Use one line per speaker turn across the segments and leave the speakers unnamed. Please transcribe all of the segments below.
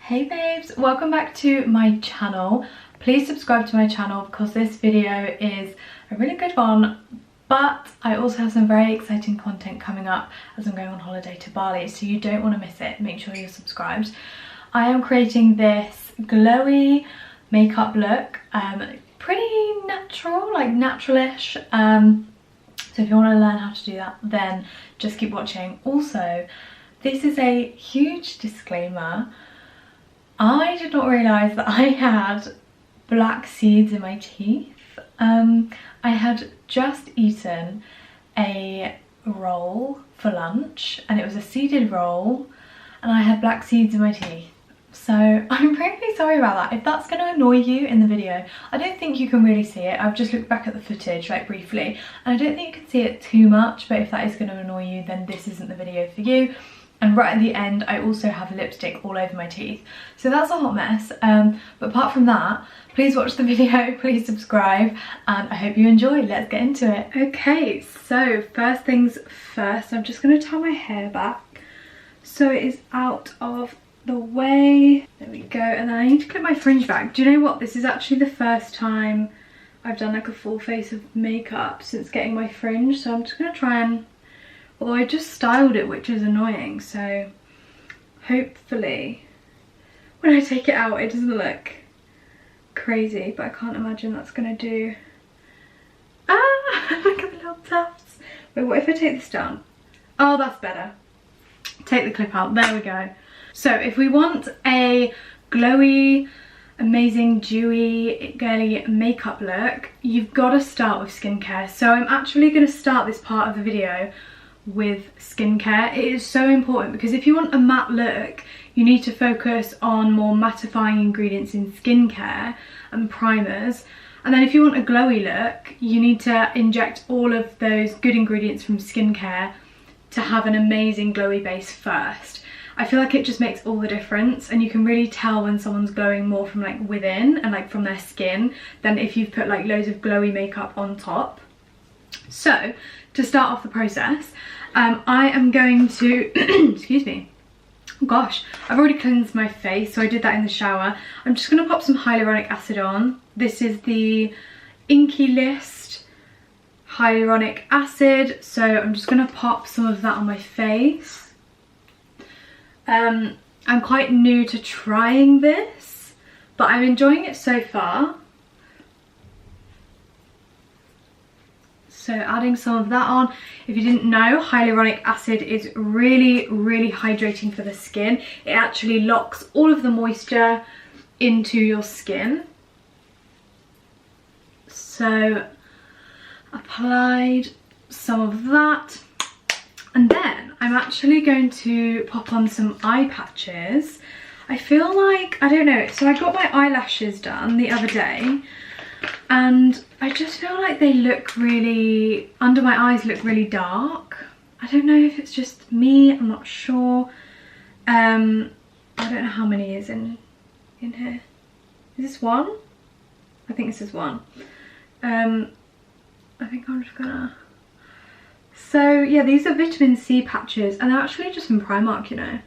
Hey babes, welcome back to my channel. Please subscribe to my channel because this video is a really good one, but I also have some very exciting content coming up as I'm going on holiday to Bali, so you don't want to miss it. Make sure you're subscribed. I am creating this glowy makeup look, pretty natural, like naturalish. So if you want to learn how to do that, then just keep watching. Also, this is a huge disclaimer. I did not realise that I had black seeds in my teeth. I had just eaten a roll for lunch and it was a seeded roll and I had black seeds in my teeth. So I'm really sorry about that. If that's going to annoy you in the video, I don't think you can really see it. I've just looked back at the footage like briefly and I don't think you can see it too much, but if that is going to annoy you, then this isn't the video for you. And right at the end, I also have lipstick all over my teeth. So that's a hot mess. But apart from that, please watch the video, please subscribe, and I hope you enjoy. Let's get into it. Okay, so first things first, I'm just gonna tie my hair back so it is out of the way. There we go, and then I need to clip my fringe back. Do you know what? This is actually the first time I've done like a full face of makeup since getting my fringe, so I'm just gonna try and, although I just styled it, which is annoying, so hopefully when I take it out it doesn't look crazy, but I can't imagine that's gonna do. Ah, look at the little tufts. Wait, what if I take this down? Oh, that's better. Take the clip out, there we go. So if we want a glowy, amazing, dewy, girly makeup look, you've got to start with skincare. So I'm actually going to start this part of the video with skincare. It is so important because if you want a matte look, you need to focus on more mattifying ingredients in skincare and primers, and then if you want a glowy look, you need to inject all of those good ingredients from skincare to have an amazing glowy base first. I feel like it just makes all the difference, and you can really tell when someone's glowing more from like within and like from their skin than if you've put like loads of glowy makeup on top. So to start off the process, I am going to excuse me, oh gosh, I've already cleansed my face, so I did that in the shower. I'm just going to pop some hyaluronic acid on. This is the Inky List hyaluronic acid, so I'm just going to pop some of that on my face. I'm quite new to trying this, but I'm enjoying it so far. So adding some of that on. If you didn't know, hyaluronic acid is really, really hydrating for the skin. It actually locks all of the moisture into your skin. So applied some of that. And then I'm actually going to pop on some eye patches. I feel like, I don't know, so I got my eyelashes done the other day and I just feel like they look really, under my eyes look really dark. I don't know if it's just me, I'm not sure. I don't know how many is in here. Is this one? I think this is one. I think I'm just gonna, so yeah, these are vitamin C patches and they're actually just from Primark, you know.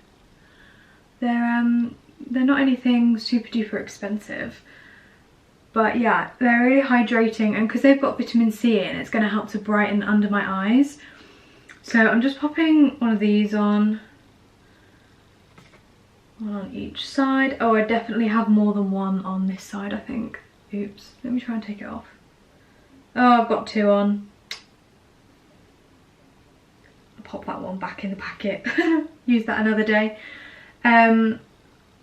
They're not anything super duper expensive. But yeah, they're really hydrating, and because they've got vitamin C in, it's going to help to brighten under my eyes. So I'm just popping one of these on each side. Oh, I definitely have more than one on this side, I think. Oops, let me try and take it off. Oh, I've got two on. I'll pop that one back in the packet. Use that another day.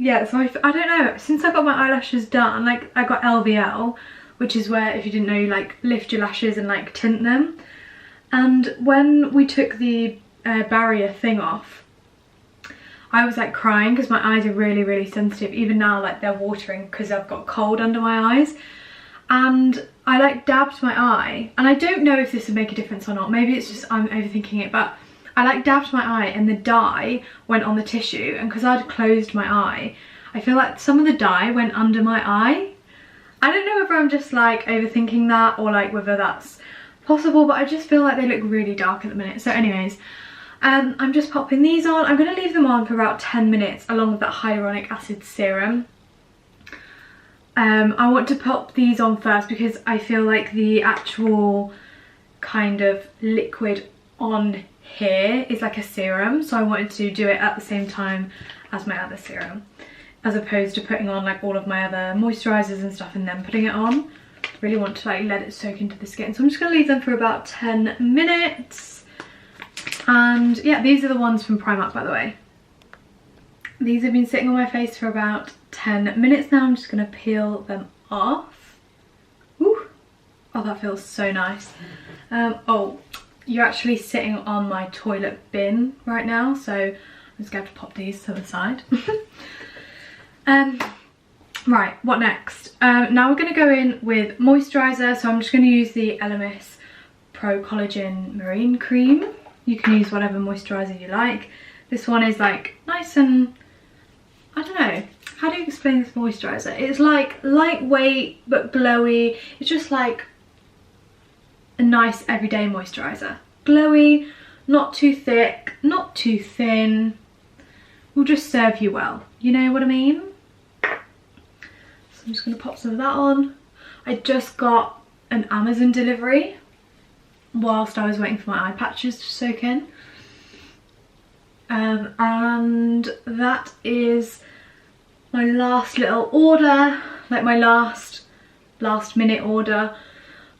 Yeah, so I don't know, since I got my eyelashes done, like I got LVL, which is where, if you didn't know, you like lift your lashes and like tint them. And when we took the barrier thing off, I was like crying because my eyes are really, really sensitive. Even now, like they're watering because I've got cold under my eyes. And I like dabbed my eye, and I don't know if this would make a difference or not. Maybe it's just I'm overthinking it, but I like dabbed my eye and the dye went on the tissue, and because I'd closed my eye, I feel like some of the dye went under my eye. I don't know whether I'm just like overthinking that or like whether that's possible, but I just feel like they look really dark at the minute. So anyways, I'm just popping these on. I'm going to leave them on for about 10 minutes along with that hyaluronic acid serum. I want to pop these on first because I feel like the actual kind of liquid on here is like a serum, so I wanted to do it at the same time as my other serum, as opposed to putting on like all of my other moisturizers and stuff and then putting it on. Really want to like let it soak into the skin, so I'm just going to leave them for about 10 minutes. And yeah, these are the ones from Primark, by the way. These have been sitting on my face for about 10 minutes now. I'm just going to peel them off. Ooh. Oh, that feels so nice. Oh, you're actually sitting on my toilet bin right now, so I'm just going to pop these to the side. Right, what next? Now we're going to go in with moisturiser, so I'm just going to use the Elemis Pro Collagen Marine Cream. You can use whatever moisturiser you like. This one is like nice and, I don't know, how do you explain this moisturiser? It's like lightweight but glowy. It's just like a nice everyday moisturiser. Glowy, not too thick, not too thin. Will just serve you well. You know what I mean? So I'm just going to pop some of that on. I just got an Amazon delivery whilst I was waiting for my eye patches to soak in. And that is my last little order, like my last minute order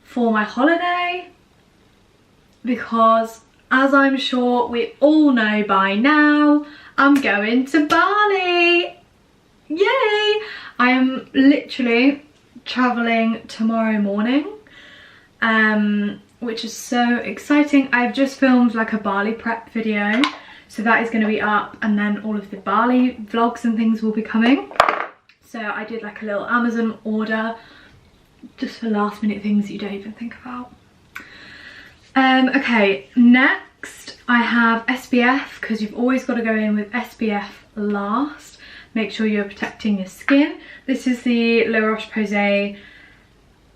for my holiday, because as I'm sure we all know by now, I'm going to Bali. Yay! I am literally traveling tomorrow morning, which is so exciting. I've just filmed like a Bali prep video, so that is going to be up, and then all of the Bali vlogs and things will be coming. So I did like a little Amazon order just for last minute things that you don't even think about. Okay, next I have SPF, because you've always got to go in with SPF last. Make sure you're protecting your skin. This is the La Roche-Posay,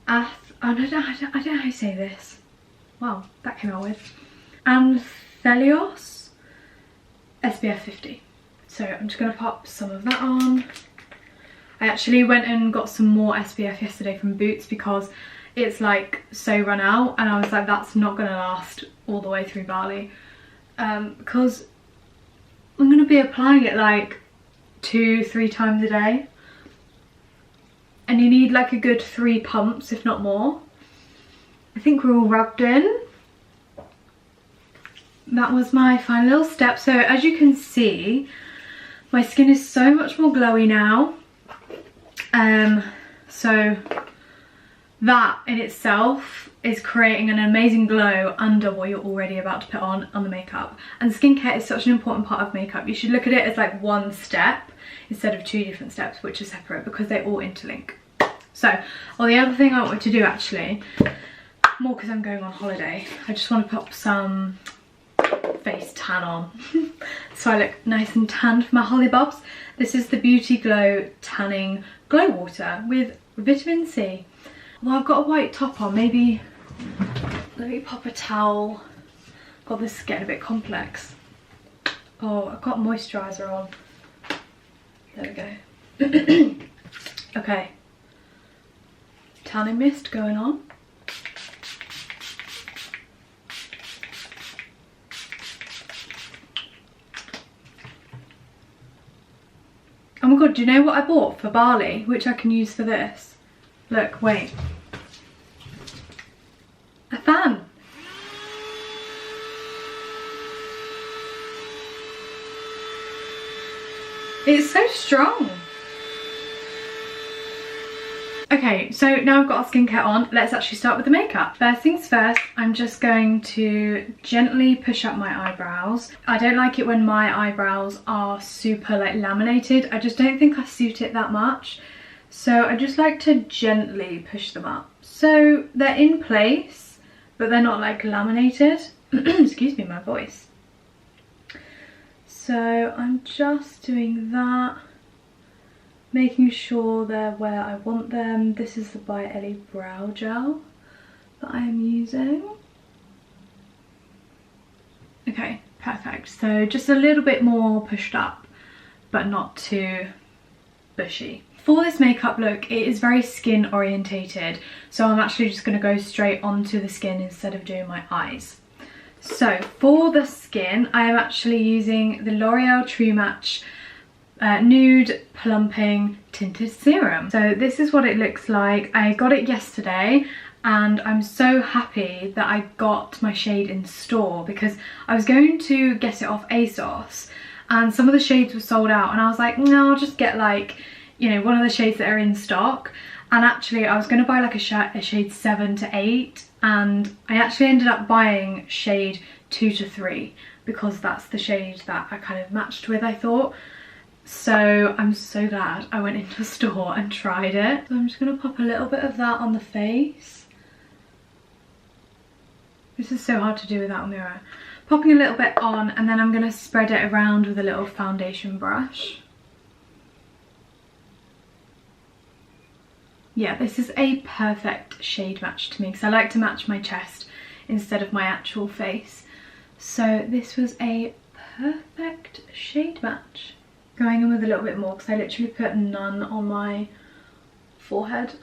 I don't know how you say this. Wow, that came out with. Anthelios SPF 50. So I'm just going to pop some of that on. I actually went and got some more SPF yesterday from Boots because it's like so run out, and I was like, that's not going to last all the way through Bali, because I'm going to be applying it like 2-3 times a day, and you need like a good 3 pumps if not more. I think we're all rubbed in. That was my final little step. So as you can see, my skin is so much more glowy now. So that in itself is creating an amazing glow under what you're already about to put on the makeup. And skincare is such an important part of makeup. You should look at it as like one step instead of 2 different steps which are separate, because they all interlink. So, well, the other thing I wanted to do actually, more because I'm going on holiday, I just want to pop some face tan on so I look nice and tanned for my hollybobs. This is the Beauty Glow Tanning Glow Water with vitamin C. Well, I've got a white top on, maybe let me pop a towel. God, this is getting a bit complex. Oh, I've got moisturiser on. There we go. Okay, tanning mist going on. Oh my god, do you know what I bought for Bali, which I can use for this? Look, wait. A fan. It's so strong. Okay, so now I've got our skincare on, let's actually start with the makeup. First things first, I'm just going to gently push up my eyebrows. I don't like it when my eyebrows are super like laminated. I just don't think I suit it that much. So I just like to gently push them up. So they're in place, but they're not like laminated. Excuse me, my voice. So I'm just doing that, making sure they're where I want them. This is the By Ellie Brow Gel that I am using. Okay, Perfect. So just a little bit more pushed up, but not too bushy. For this makeup look, it is very skin orientated, so I'm actually just going to go straight onto the skin instead of doing my eyes. So for the skin, I am actually using the L'Oreal True Match Nude Plumping Tinted Serum. So this is what it looks like. I got it yesterday and I'm so happy that I got my shade in store, because I was going to get it off ASOS and some of the shades were sold out, and I was like, no, I'll just get like, you know, one of the shades that are in stock. And actually I was going to buy like a shade 7 to 8, and I actually ended up buying shade 2 to 3 because that's the shade that I kind of matched with, I thought. So I'm so glad I went into the store and tried it. So I'm just going to pop a little bit of that on the face. This is so hard to do without a mirror. Popping a little bit on, and then I'm going to spread it around with a little foundation brush. Yeah, this is a perfect shade match to me, because I like to match my chest instead of my actual face. So this was a perfect shade match. Going in with a little bit more, because I literally put none on my forehead.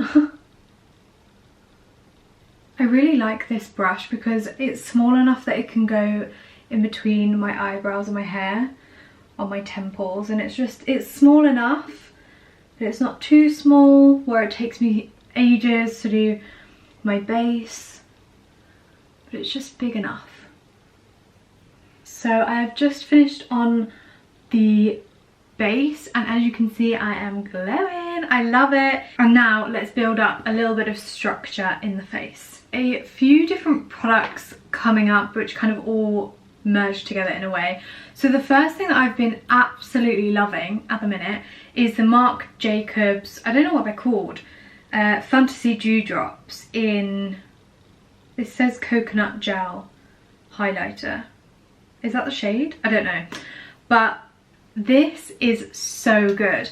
I really like this brush because it's small enough that it can go in between my eyebrows and my hair on my temples, and it's small enough, but it's not too small where it takes me ages to do my base, but it's just big enough. So I have just finished on the base, and as you can see, I am glowing. I love it. And now let's build up a little bit of structure in the face. A few different products coming up which kind of all merge together in a way. So the first thing that I've been absolutely loving at the minute is the Marc Jacobs, I don't know what they're called, Fantasy Dewdrops in, it says Coconut Gel Highlighter. Is that the shade? I don't know. But this is so good.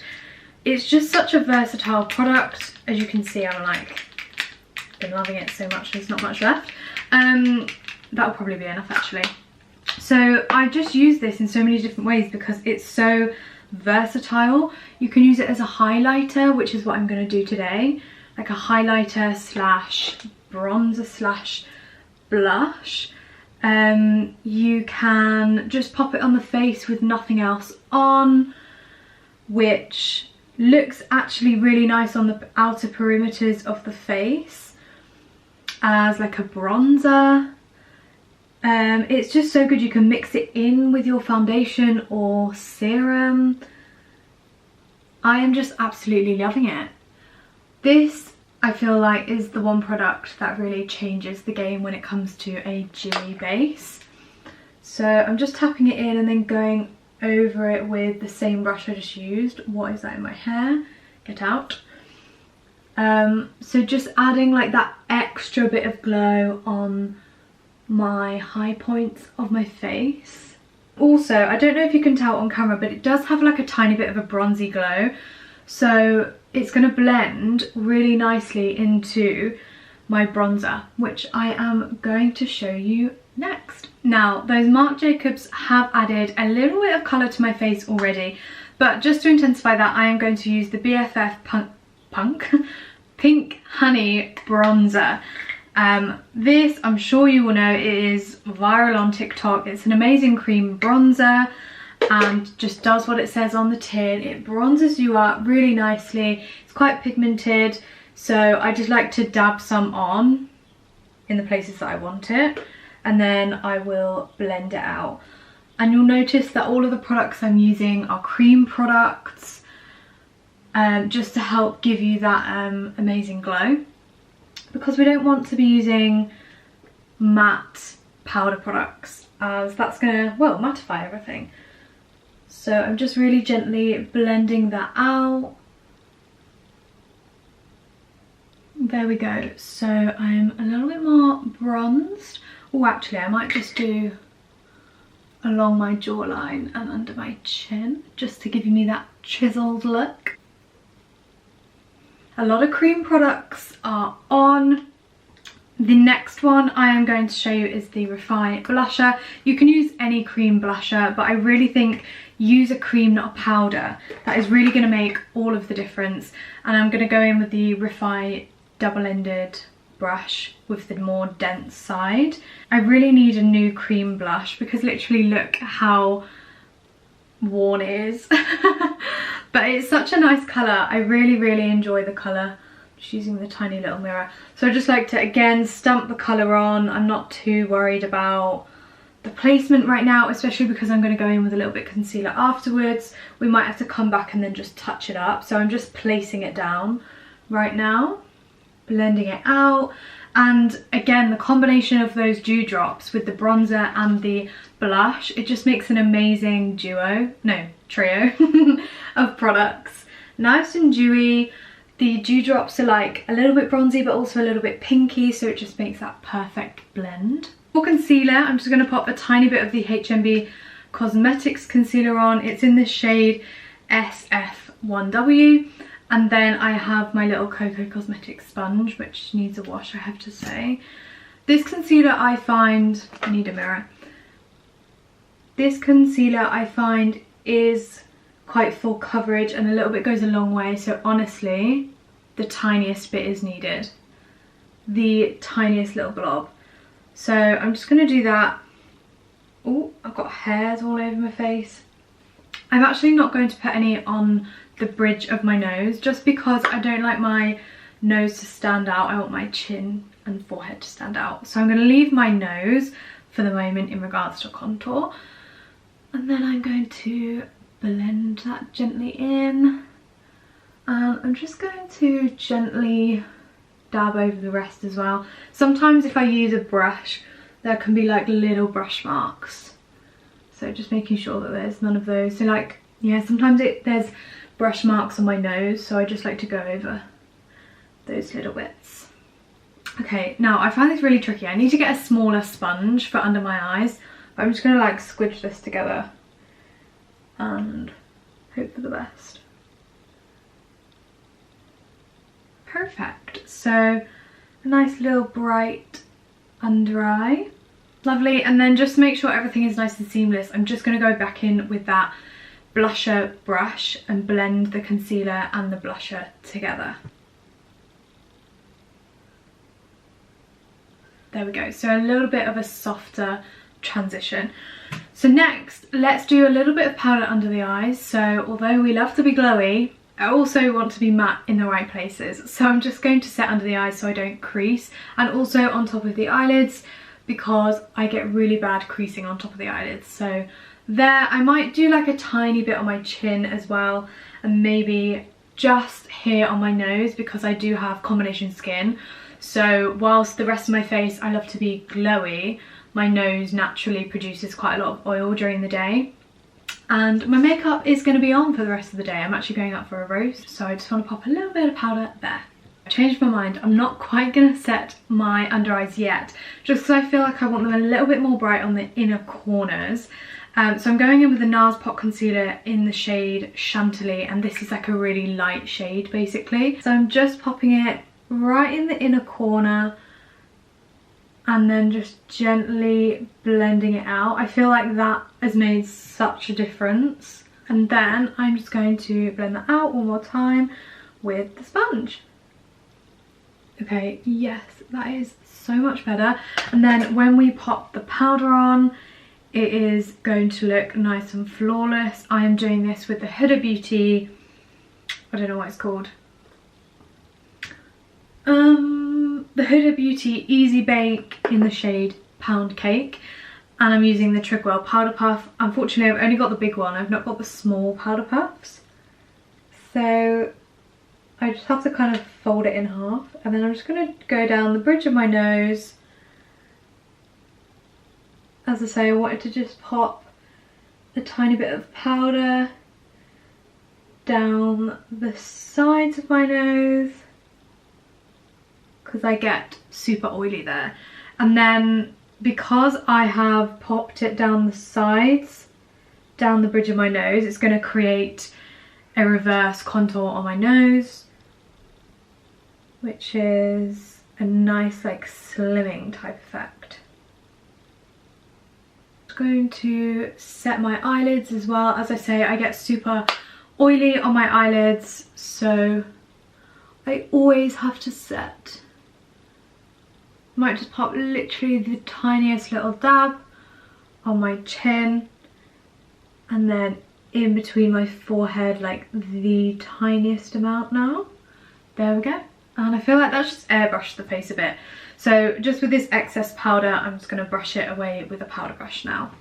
It's just such a versatile product. As you can see, I'm like, been loving it so much, there's not much left. That'll probably be enough actually. So I just use this in so many different ways because it's so versatile. You can use it as a highlighter, which is what I'm going to do today, like a highlighter slash bronzer slash blush. You can just pop it on the face with nothing else on, which looks actually really nice on the outer perimeters of the face as like a bronzer. It's just so good. You can mix it in with your foundation or serum. I am just absolutely loving it. This, I feel like, is the one product that really changes the game when it comes to a dewy base. So I'm just tapping it in and then going over it with the same brush I just used. What is that in my hair? Get out. So just adding like that extra bit of glow on my high points of my face. Also, I don't know if you can tell on camera, but it does have like a tiny bit of a bronzy glow. So it's going to blend really nicely into my bronzer, which I am going to show you next. Now, those Marc Jacobs have added a little bit of colour to my face already, but just to intensify that, I am going to use the BFF Pink Honey Bronzer. This, I'm sure you will know, it is viral on TikTok. It's an amazing cream bronzer and just does what it says on the tin. It bronzes you up really nicely. It's quite pigmented, so I just like to dab some on in the places that I want it, and then I will blend it out. And you'll notice that all of the products I'm using are cream products, just to help give you that amazing glow, because we don't want to be using matte powder products, as that's gonna, well, mattify everything. So I'm just really gently blending that out. There we go. So I'm a little bit more bronzed. Oh, actually I might just do along my jawline and under my chin, just to give me that chiseled look. A lot of cream products are on. The next one I am going to show you is the Refy blusher. You can use any cream blusher, but I really think use a cream, not a powder. That is really going to make all of the difference. And I'm going to go in with the Refy double-ended brush with the more dense side. I really need a new cream blush because literally look how worn it is. But it's such a nice colour. I really enjoy the colour. Just using the tiny little mirror. So I just like to again stamp the colour on. I'm not too worried about the placement right now, especially because I'm going to go in with a little bit of concealer afterwards. We might have to come back and then just touch it up. So I'm just placing it down right now, blending it out. And again, the combination of those dewdrops with the bronzer and the blush, it just makes an amazing trio of products. Nice and dewy. The dewdrops are like a little bit bronzy but also a little bit pinky, so it just makes that perfect blend. For concealer, I'm just going to pop a tiny bit of the HMB Cosmetics concealer on. It's in the shade SF1W. And then I have my little Cocoa Cosmetics sponge, which needs a wash, I have to say. This concealer I find, I need a mirror. This concealer I find is quite full coverage and a little bit goes a long way, so honestly the tiniest bit is needed, the tiniest little blob. So I'm just going to do that. Oh, I've got hairs all over my face. I'm actually not going to put any on the bridge of my nose just because I don't like my nose to stand out. I want my chin and forehead to stand out, so I'm going to leave my nose for the moment in regards to contour, and then I'm going to blend that gently in. I'm just going to gently dab over the rest as well. Sometimes if I use a brush there can be like little brush marks, so just making sure that there's none of those. So like, yeah, sometimes there's brush marks on my nose, so I just like to go over those little bits. Okay, now I find this really tricky. I need to get a smaller sponge for under my eyes, but I'm just going to like squidge this together and hope for the best. Perfect. So a nice little bright under eye. Lovely. And then just to make sure everything is nice and seamless, I'm just going to go back in with that blusher brush and blend the concealer and the blusher together. There we go. So a little bit of a softer transition. So next, let's do a little bit of powder under the eyes. So although we love to be glowy, I also want to be matte in the right places. So I'm just going to set under the eyes so I don't crease, and also on top of the eyelids because I get really bad creasing on top of the eyelids. So there, I might do like a tiny bit on my chin as well, and maybe just here on my nose because I do have combination skin. So whilst the rest of my face I love to be glowy, my nose naturally produces quite a lot of oil during the day. And my makeup is going to be on for the rest of the day. I'm actually going out for a roast, so I just want to pop a little bit of powder there. I changed my mind. I'm not quite going to set my under eyes yet, just because I feel like I want them a little bit more bright on the inner corners. So I'm going in with the NARS Pot Concealer in the shade Chantilly, and this is like a really light shade basically. So I'm just popping it right in the inner corner and then just gently blending it out. I feel like that has made such a difference. And then I'm just going to blend that out one more time with the sponge. Okay, yes, that is so much better. And then when we pop the powder on, it is going to look nice and flawless. I am doing this with the Huda Beauty, I don't know what it's called. The Huda Beauty Easy Bake in the shade Pound Cake, and I'm using the Trigwell powder puff. Unfortunately I've only got the big one, I've not got the small powder puffs, so I just have to kind of fold it in half, and then I'm just going to go down the bridge of my nose. As I say, I wanted to just pop a tiny bit of powder down the sides of my nose because I get super oily there. And then because I have popped it down the sides, down the bridge of my nose, it's going to create a reverse contour on my nose, which is a nice like slimming type effect. I'm going to set my eyelids as well. As I say, I get super oily on my eyelids, so I always have to set. Might just pop literally the tiniest little dab on my chin, and then in between my forehead, like the tiniest amount now. There we go. And I feel like that's just airbrushed the face a bit. So just with this excess powder, I'm just going to brush it away with a powder brush now.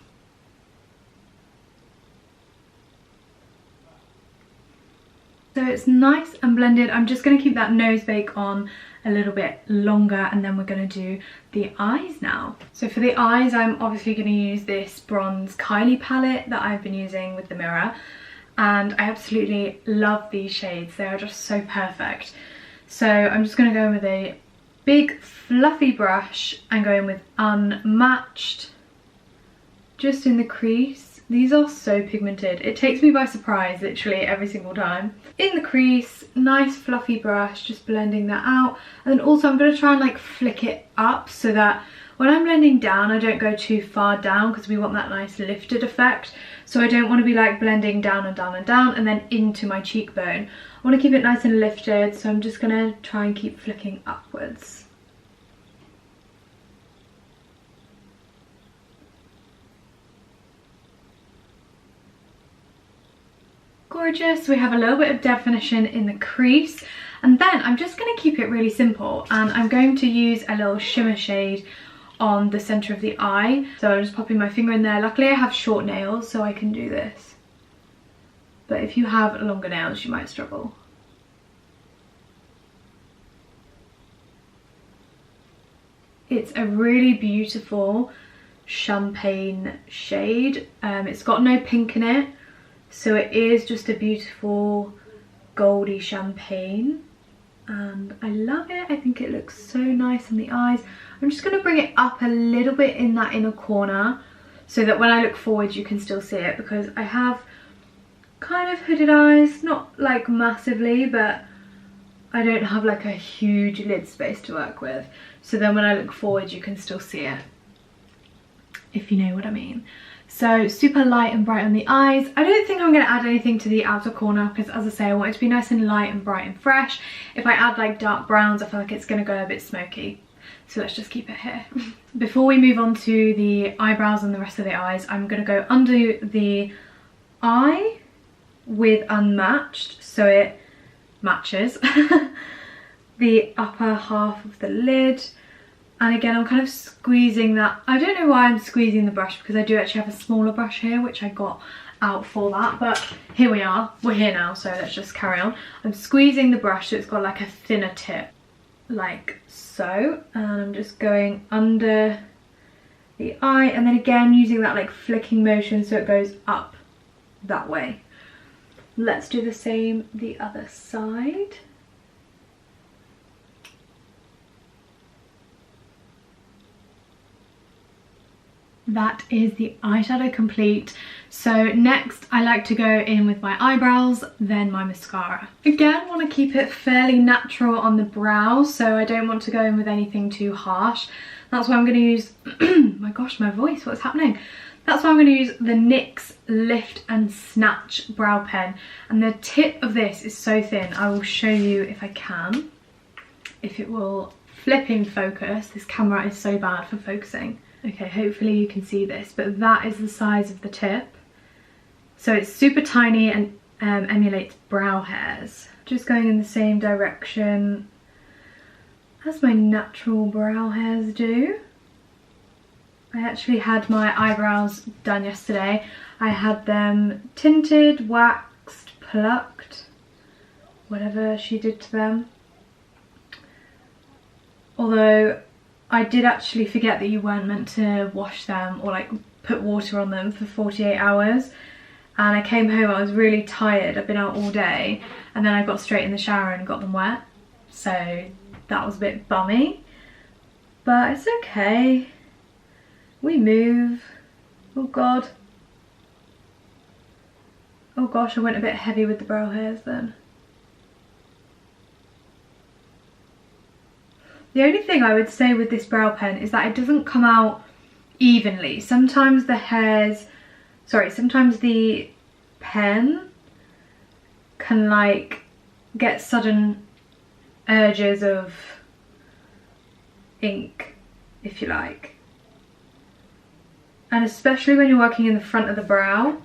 So it's nice and blended. I'm just going to keep that nose bake on a little bit longer, and then we're going to do the eyes now. So for the eyes, I'm obviously going to use this bronze Kylie palette that I've been using with the mirror, and I absolutely love these shades. They are just so perfect. So I'm just going to go in with a big fluffy brush and go in with Unmatched just in the crease. These are so pigmented. It takes me by surprise literally every single time. In the crease, nice fluffy brush, just blending that out. And then also I'm going to try and like flick it up so that when I'm blending down, I don't go too far down, because we want that nice lifted effect. So I don't want to be like blending down and down and down and then into my cheekbone. I want to keep it nice and lifted, so I'm just going to try and keep flicking upwards. Gorgeous. We have a little bit of definition in the crease, and then I'm just going to keep it really simple, and I'm going to use a little shimmer shade on the center of the eye. So I'm just popping my finger in there. Luckily I have short nails, so I can do this, but if you have longer nails you might struggle. It's a really beautiful champagne shade. It's got no pink in it, so it is just a beautiful goldy champagne, and I love it. I think it looks so nice on the eyes. I'm just going to bring it up a little bit in that inner corner so that when I look forward you can still see it, because I have kind of hooded eyes, not like massively, but I don't have like a huge lid space to work with, so then when I look forward you can still see it, if you know what I mean. So super light and bright on the eyes. I don't think I'm going to add anything to the outer corner, because as I say, I want it to be nice and light and bright and fresh. If I add like dark browns, I feel like it's going to go a bit smoky. So let's just keep it here. Before we move on to the eyebrows and the rest of the eyes, I'm going to go under the eye with Unmatched, so it matches the upper half of the lid. And again, I'm kind of squeezing that. I don't know why I'm squeezing the brush, because I do actually have a smaller brush here which I got out for that, but here we are, we're here now, so let's just carry on. I'm squeezing the brush so it's got like a thinner tip, like so, and I'm just going under the eye, and then again using that like flicking motion so it goes up that way. Let's do the same the other side. That is the eyeshadow complete. So next I like to go in with my eyebrows, then my mascara. Again, want to keep it fairly natural on the brows, so I don't want to go in with anything too harsh. That's why I'm going to use my gosh, my voice, what's happening? That's why I'm going to use the NYX Lift and Snatch brow pen, and the tip of this is so thin. I will show you if I can, if it will flip in focus. This camera is so bad for focusing. Okay, hopefully you can see this, but that is the size of the tip. So it's super tiny and emulates brow hairs. Just going in the same direction as my natural brow hairs do. I actually had my eyebrows done yesterday. I had them tinted, waxed, plucked, whatever she did to them. Although I did actually forget that you weren't meant to wash them or like put water on them for 48 hours. And I came home, I was really tired, I've been out all day, and then I got straight in the shower and got them wet. So that was a bit bummy, but it's okay. We move. Oh god. Oh gosh, I went a bit heavy with the brow hairs then. The only thing I would say with this brow pen is that it doesn't come out evenly. Sometimes the pen can like get sudden urges of ink, if you like. And especially when you're working in the front of the brow,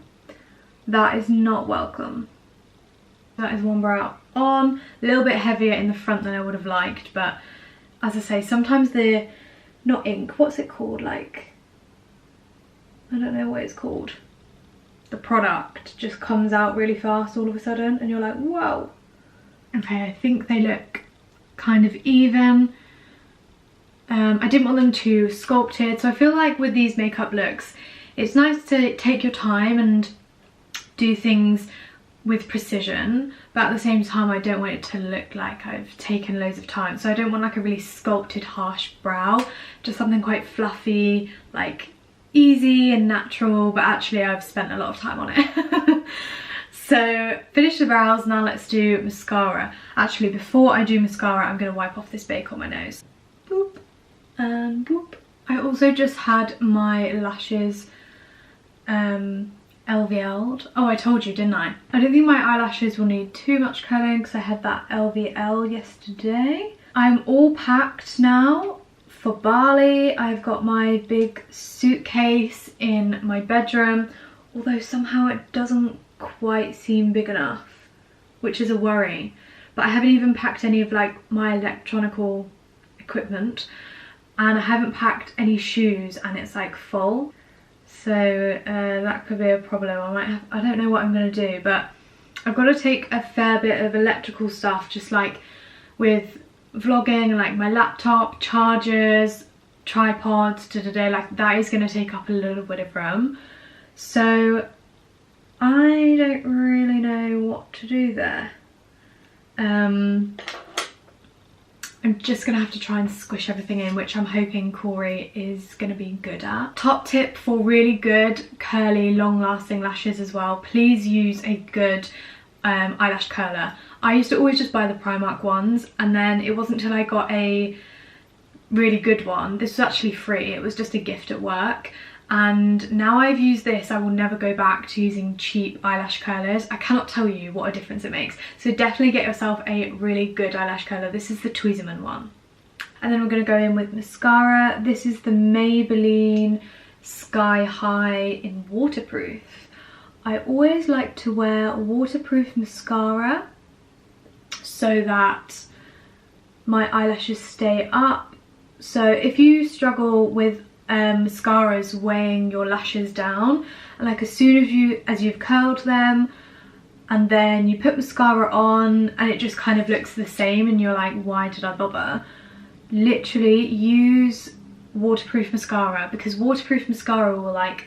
that is not welcome. That is one brow on, a little bit heavier in the front than I would have liked, but as I say, sometimes the, not ink, what's it called, like, I don't know what it's called. The product just comes out really fast all of a sudden and you're like, whoa. Okay, I think they look kind of even. I didn't want them too sculpted, so I feel like with these makeup looks, it's nice to take your time and do things with precision, but at the same time I don't want it to look like I've taken loads of time. So I don't want like a really sculpted harsh brow, just something quite fluffy, like easy and natural, but actually I've spent a lot of time on it. So finish the brows, now let's do mascara. Actually, before I do mascara, I'm going to wipe off this bake on my nose. Boop and boop. I also just had my lashes LVL'd. Oh, I told you, didn't I? I don't think my eyelashes will need too much curling because I had that LVL yesterday. I'm all packed now for Bali. I've got my big suitcase in my bedroom, although somehow it doesn't quite seem big enough, which is a worry. But I haven't even packed any of like my electronical equipment, and I haven't packed any shoes, and it's like full. So that could be a problem. I don't know what I'm going to do, but I've got to take a fair bit of electrical stuff, just like with vlogging, like my laptop, chargers, tripods, like that is going to take up a little bit of room. So I don't really know what to do there. I'm just gonna have to try and squish everything in, which I'm hoping Corey is gonna be good at. Top tip for really good, curly, long-lasting lashes as well, please use a good eyelash curler. I used to always just buy the Primark ones, and then it wasn't until I got a really good one. This was actually free, it was just a gift at work. And now I've used this, I will never go back to using cheap eyelash curlers. I cannot tell you what a difference it makes. So definitely get yourself a really good eyelash curler. This is the Tweezerman one. And then we're going to go in with mascara. This is the Maybelline Sky High in waterproof. I always like to wear waterproof mascara so that my eyelashes stay up. So if you struggle with mascaras weighing your lashes down, and like as soon as you've curled them and then you put mascara on and it just kind of looks the same and you're like, why did I bother? Literally use waterproof mascara, because waterproof mascara will like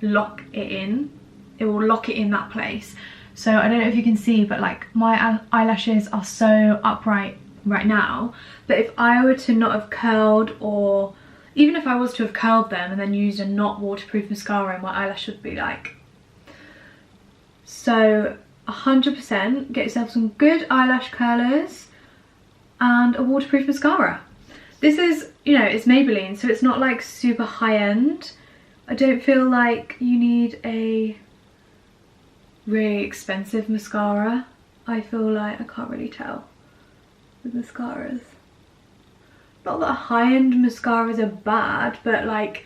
lock it in. It will lock it in that place. So I don't know if you can see, but like my eyelashes are so upright right now, but if I were to not have curled, or even if I was to have curled them and then used a not waterproof mascara, my eyelash would be like. So 100% get yourself some good eyelash curlers and a waterproof mascara. This is, you know, it's Maybelline, so it's not like super high end. I don't feel like you need a really expensive mascara. I feel like, I can't really tell with mascaras. Not that high-end mascaras are bad, but like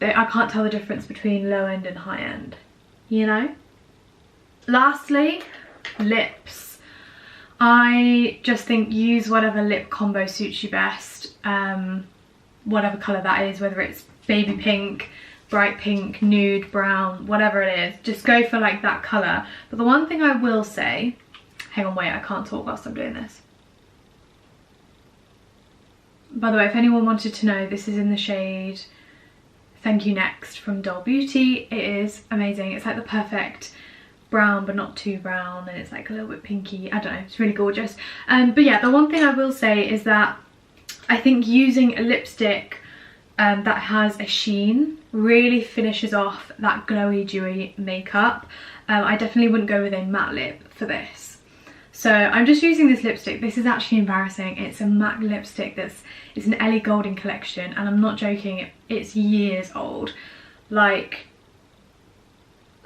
I can't tell the difference between low-end and high-end, you know? Lastly, lips. I just think use whatever lip combo suits you best, whatever colour that is, whether it's baby pink, bright pink, nude, brown, whatever it is, just go for like that colour. But the one thing I will say, hang on, wait, I can't talk whilst I'm doing this. By the way, if anyone wanted to know, this is in the shade Thank You Next from Doll Beauty. It is amazing. It's like the perfect brown, but not too brown, and it's like a little bit pinky. I don't know, it's really gorgeous. But yeah, the one thing I will say is that I think using a lipstick that has a sheen really finishes off that glowy, dewy makeup. I definitely wouldn't go with a matte lip for this. So I'm just using this lipstick. This is actually embarrassing. It's a MAC lipstick it's an Ellie Goulding collection, and I'm not joking, it's years old. Like,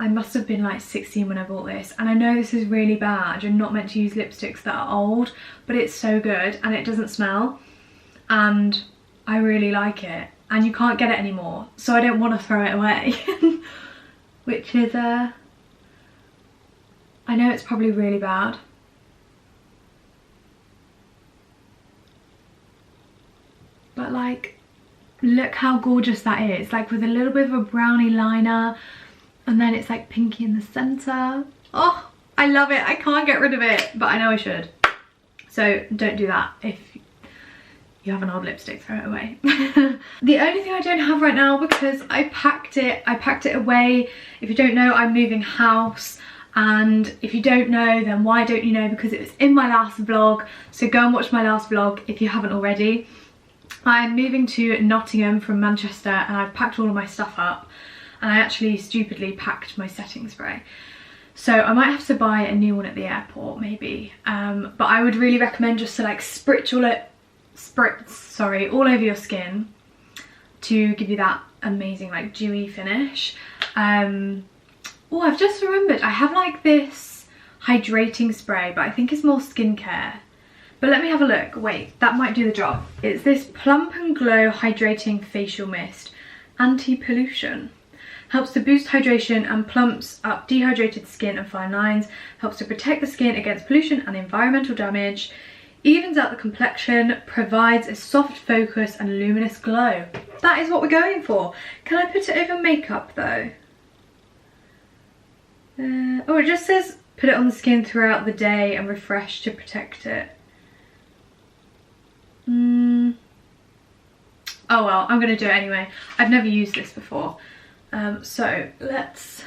I must have been like 16 when I bought this, and I know this is really bad. You're not meant to use lipsticks that are old, but it's so good and it doesn't smell, and I really like it, and you can't get it anymore, so I don't want to throw it away. Which is I know it's probably really bad. But like, look how gorgeous that is, like with a little bit of a brownie liner, and then it's like pinky in the center. Oh, I love it. I can't get rid of it, but I know I should. So don't do that. If you have an old lipstick, throw it away. The only thing I don't have right now, because I packed it away. If you don't know, I'm moving house. And if you don't know, then why don't you know? Because it was in my last vlog. So go and watch my last vlog if you haven't already. I'm moving to Nottingham from Manchester, and I've packed all of my stuff up. And I actually stupidly packed my setting spray. So I might have to buy a new one at the airport, maybe. But I would really recommend just to like spritz all over your skin to give you that amazing like dewy finish. Oh, I've just remembered, I have like this hydrating spray, but I think it's more skincare. But let me have a look. Wait, that might do the job. It's this Plump and Glow Hydrating Facial Mist, Anti-Pollution. Helps to boost hydration and plumps up dehydrated skin and fine lines. Helps to protect the skin against pollution and environmental damage. Evens out the complexion. Provides a soft focus and luminous glow. That is what we're going for. Can I put it over makeup though? Oh, it just says put it on the skin throughout the day and refresh to protect it. Oh well, I'm gonna do it anyway. I've never used this before. So let's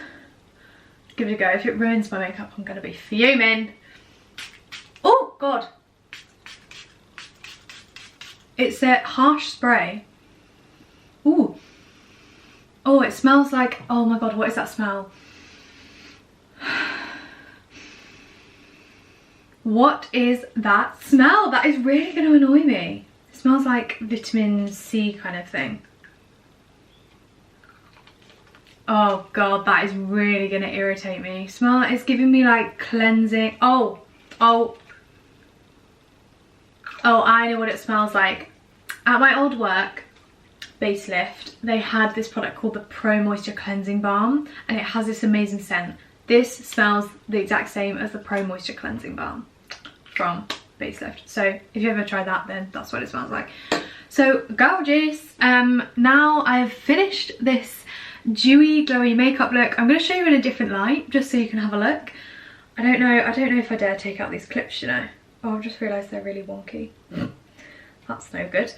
give it a go. If it ruins my makeup, I'm gonna be fuming. Oh god. It's a harsh spray. Ooh. Oh, it smells like, oh my god, what is that smell? What is that smell? That is really going to annoy me. It smells like vitamin C kind of thing. Oh god, that is really going to irritate me. Smell, it's giving me like cleansing. Oh, I know what it smells like. At my old work, Base Lift, they had this product called the Pro Moisture Cleansing Balm, and it has this amazing scent. This smells the exact same as the Pro Moisture Cleansing Balm from Base Lift. So if you ever try that, then that's what it smells like. So gorgeous. Now I've finished this dewy glowy makeup look. I'm going to show you in a different light just so you can have a look. I don't know if I dare take out these clips, you know. Oh, I've just realised they're really wonky. That's no good.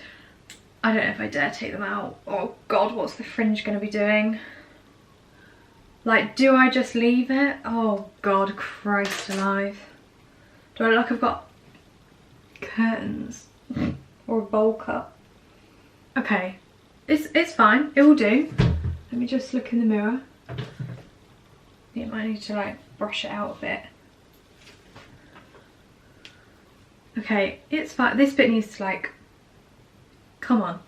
I don't know if I dare take them out. Oh god, what's the fringe going to be doing? Like, do I just leave it? Oh god, Christ alive. Do I look like I've got curtains or a bowl cut? Okay, it's fine, it will do. Let me just look in the mirror. I think I might need to like brush it out a bit. Okay, it's fine. This bit needs to like, come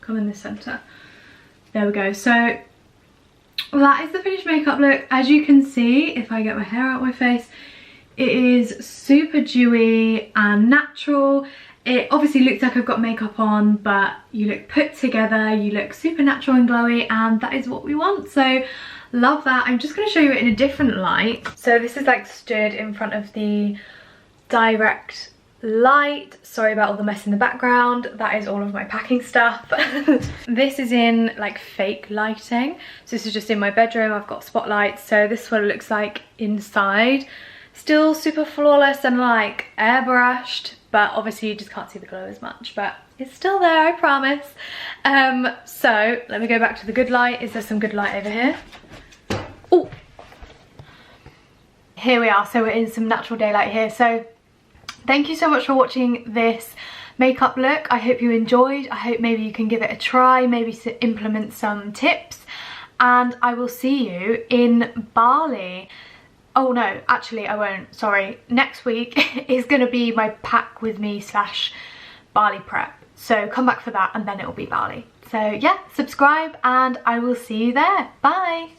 in the centre. There we go. So that is the finished makeup look. As you can see, if I get my hair out of my face, it is super dewy and natural. It obviously looks like I've got makeup on, but you look put together, you look super natural and glowy, and that is what we want. So love that. I'm just going to show you it in a different light. So this is like stood in front of the direct light. Sorry about all the mess in the background. That is all of my packing stuff. This is in like fake lighting. So this is just in my bedroom. I've got spotlights. So this is what it looks like inside. Still super flawless and like airbrushed, but obviously you just can't see the glow as much, but it's still there, I promise. So let me go back to the good light. Is there some good light over here? Oh, here we are. So we're in some natural daylight here. So thank you so much for watching this makeup look. I hope you enjoyed. I hope maybe you can give it a try, maybe to implement some tips, and I will see you in Bali. Oh no, actually I won't, sorry. Next week is gonna be my pack with me / Bali prep. So come back for that and then it'll be Bali. So yeah, subscribe and I will see you there. Bye.